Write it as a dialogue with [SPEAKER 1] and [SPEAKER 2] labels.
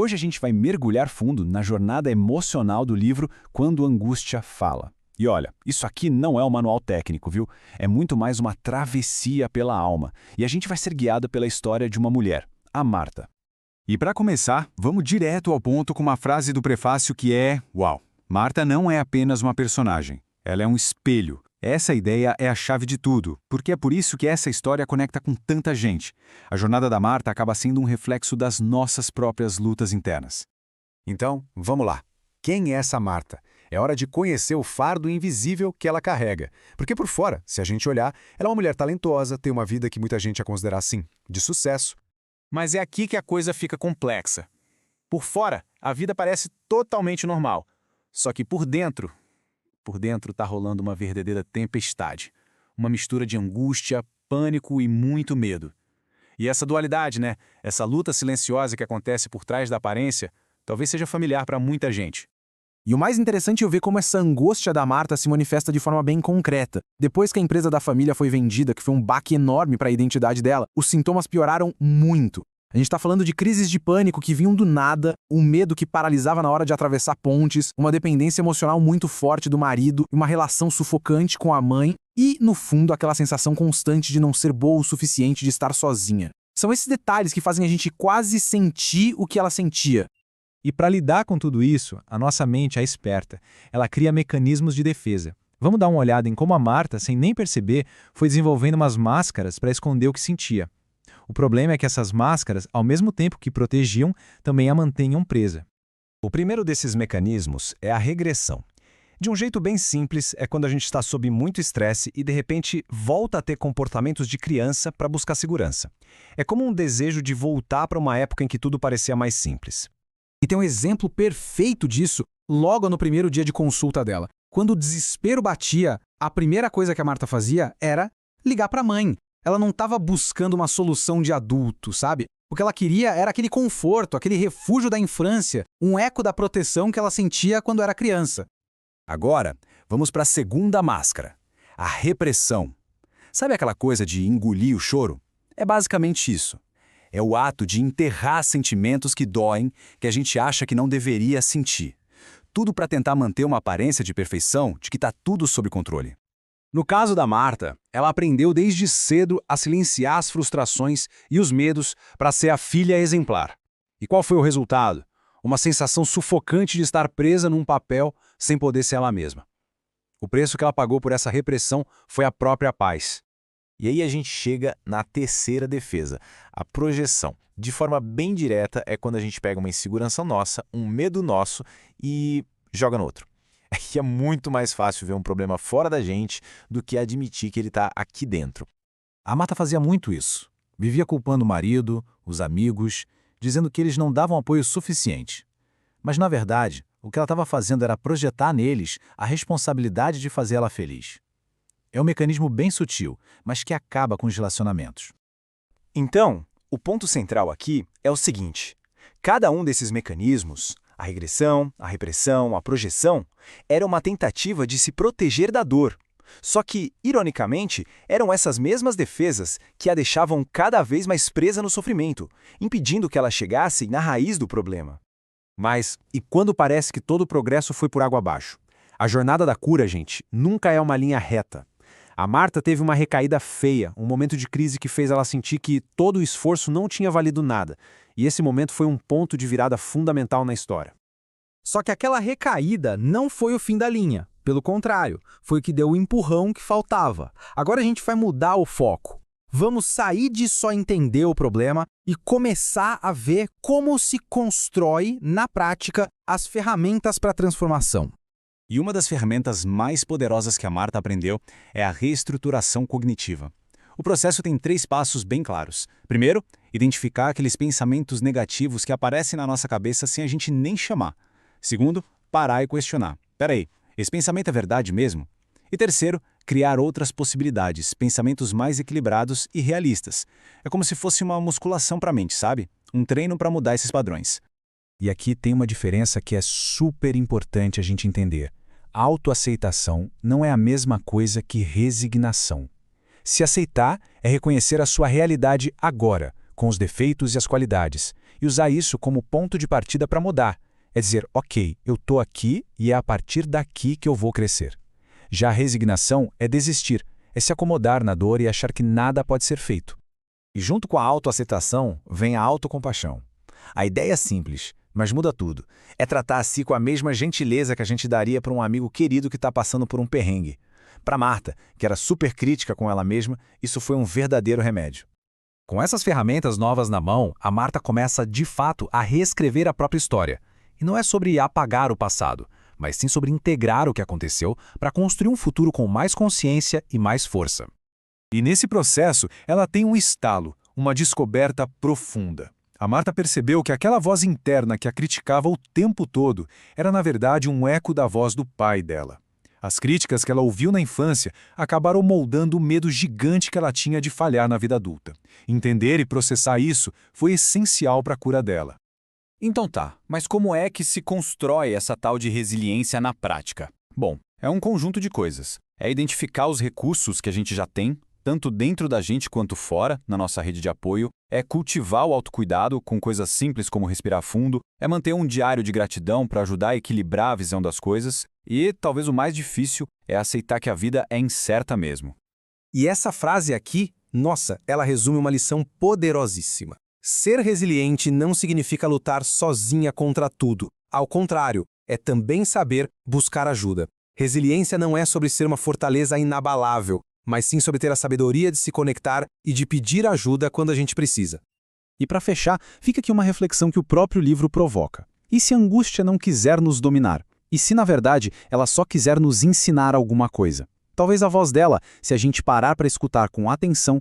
[SPEAKER 1] Hoje a gente vai mergulhar fundo na jornada emocional do livro Quando a Angústia Fala. E olha, isso aqui não é um manual técnico, viu? É muito mais uma travessia pela alma. E a gente vai ser guiado pela história de uma mulher, a Marta. E para começar, vamos direto ao ponto com uma frase do prefácio que é: uau, Marta não é apenas uma personagem, ela é um espelho. Essa ideia é a chave de tudo, porque é por isso que essa história conecta com tanta gente. A jornada da Marta acaba sendo um reflexo das nossas próprias lutas internas.
[SPEAKER 2] Então, vamos lá. Quem é essa Marta? É hora de conhecer o fardo invisível que ela carrega. Porque por fora, se a gente olhar, ela é uma mulher talentosa, tem uma vida que muita gente ia considerar, assim, de sucesso.
[SPEAKER 3] Mas é aqui que a coisa fica complexa. Por fora, a vida parece totalmente normal. Só que por dentro tá rolando uma verdadeira tempestade. Uma mistura de angústia, pânico e muito medo. E essa dualidade, né? Essa luta silenciosa que acontece por trás da aparência, talvez seja familiar para muita gente.
[SPEAKER 4] E o mais interessante é ver como essa angústia da Marta se manifesta de forma bem concreta. Depois que a empresa da família foi vendida, que foi um baque enorme para a identidade dela, os sintomas pioraram muito. A gente está falando de crises de pânico que vinham do nada, um medo que paralisava na hora de atravessar pontes, uma dependência emocional muito forte do marido, uma relação sufocante com a mãe e, no fundo, aquela sensação constante de não ser boa o suficiente de estar sozinha. São esses detalhes que fazem a gente quase sentir o que ela sentia.
[SPEAKER 5] E para lidar com tudo isso, a nossa mente é esperta. Ela cria mecanismos de defesa. Vamos dar uma olhada em como a Marta, sem nem perceber, foi desenvolvendo umas máscaras para esconder o que sentia. O problema é que essas máscaras, ao mesmo tempo que protegiam, também a mantenham presa.
[SPEAKER 6] O primeiro desses mecanismos é a regressão. De um jeito bem simples, é quando a gente está sob muito estresse e, de repente, volta a ter comportamentos de criança para buscar segurança. É como um desejo de voltar para uma época em que tudo parecia mais simples.
[SPEAKER 4] E tem um exemplo perfeito disso logo no primeiro dia de consulta dela. Quando o desespero batia, a primeira coisa que a Marta fazia era ligar para a mãe. Ela não estava buscando uma solução de adulto, sabe? O que ela queria era aquele conforto, aquele refúgio da infância, um eco da proteção que ela sentia quando era criança.
[SPEAKER 2] Agora, vamos para a segunda máscara, a repressão. Sabe aquela coisa de engolir o choro? É basicamente isso. É o ato de enterrar sentimentos que doem, que a gente acha que não deveria sentir. Tudo para tentar manter uma aparência de perfeição, de que está tudo sob controle.
[SPEAKER 1] No caso da Marta, ela aprendeu desde cedo a silenciar as frustrações e os medos para ser a filha exemplar. E qual foi o resultado? Uma sensação sufocante de estar presa num papel sem poder ser ela mesma. O preço que ela pagou por essa repressão foi a própria paz.
[SPEAKER 3] E aí a gente chega na terceira defesa, a projeção. De forma bem direta é quando a gente pega uma insegurança nossa, um medo nosso e joga no outro. É muito mais fácil ver um problema fora da gente do que admitir que ele está aqui dentro.
[SPEAKER 2] A Marta fazia muito isso. Vivia culpando o marido, os amigos, dizendo que eles não davam apoio suficiente. Mas, na verdade, o que ela estava fazendo era projetar neles a responsabilidade de fazer ela feliz. É um mecanismo bem sutil, mas que acaba com os relacionamentos.
[SPEAKER 6] Então, o ponto central aqui é o seguinte: cada um desses mecanismos, a regressão, a repressão, a projeção, era uma tentativa de se proteger da dor. Só que, ironicamente, eram essas mesmas defesas que a deixavam cada vez mais presa no sofrimento, impedindo que ela chegasse na raiz do problema.
[SPEAKER 1] Mas, e quando parece que todo o progresso foi por água abaixo? A jornada da cura, gente, nunca é uma linha reta. A Marta teve uma recaída feia, um momento de crise que fez ela sentir que todo o esforço não tinha valido nada. E esse momento foi um ponto de virada fundamental na história.
[SPEAKER 4] Só que aquela recaída não foi o fim da linha. Pelo contrário, foi o que deu o empurrão que faltava. Agora a gente vai mudar o foco. Vamos sair de só entender o problema e começar a ver como se constrói, na prática, as ferramentas para a transformação.
[SPEAKER 2] E uma das ferramentas mais poderosas que a Marta aprendeu é a reestruturação cognitiva. O processo tem 3 passos bem claros. Primeiro, identificar aqueles pensamentos negativos que aparecem na nossa cabeça sem a gente nem chamar. Segundo, parar e questionar. Peraí, esse pensamento é verdade mesmo? E terceiro, criar outras possibilidades, pensamentos mais equilibrados e realistas. É como se fosse uma musculação para a mente, sabe? Um treino para mudar esses padrões. E aqui tem uma diferença que é super importante a gente entender. Autoaceitação não é a mesma coisa que resignação. Se aceitar é reconhecer a sua realidade agora, com os defeitos e as qualidades,
[SPEAKER 1] e usar isso como ponto de partida para mudar. É dizer, ok, eu estou aqui e é a partir daqui que eu vou crescer. Já a resignação é desistir, é se acomodar na dor e achar que nada pode ser feito.
[SPEAKER 2] E junto com a autoaceitação vem a autocompaixão. A ideia é simples, mas muda tudo. É tratar a si com a mesma gentileza que a gente daria para um amigo querido que está passando por um perrengue. Para Marta, que era super crítica com ela mesma, isso foi um verdadeiro remédio.
[SPEAKER 4] Com essas ferramentas novas na mão, a Marta começa, de fato, a reescrever a própria história. E não é sobre apagar o passado, mas sim sobre integrar o que aconteceu para construir um futuro com mais consciência e mais força.
[SPEAKER 3] E nesse processo, ela tem um estalo, uma descoberta profunda. A Marta percebeu que aquela voz interna que a criticava o tempo todo era, na verdade, um eco da voz do pai dela. As críticas que ela ouviu na infância acabaram moldando o medo gigante que ela tinha de falhar na vida adulta. Entender e processar isso foi essencial para a cura dela.
[SPEAKER 1] Então tá, mas como é que se constrói essa tal de resiliência na prática? Bom, é um conjunto de coisas. É identificar os recursos que a gente já tem, tanto dentro da gente quanto fora, na nossa rede de apoio, é cultivar o autocuidado com coisas simples como respirar fundo, é manter um diário de gratidão para ajudar a equilibrar a visão das coisas e, talvez o mais difícil, é aceitar que a vida é incerta mesmo.
[SPEAKER 4] E essa frase aqui, nossa, ela resume uma lição poderosíssima. Ser resiliente não significa lutar sozinha contra tudo. Ao contrário, é também saber buscar ajuda. Resiliência não é sobre ser uma fortaleza inabalável, mas sim sobre ter a sabedoria de se conectar e de pedir ajuda quando a gente precisa.
[SPEAKER 5] E para fechar, fica aqui uma reflexão que o próprio livro provoca. E se a angústia não quiser nos dominar? E se, na verdade, ela só quiser nos ensinar alguma coisa? Talvez a voz dela, se a gente parar para escutar com atenção,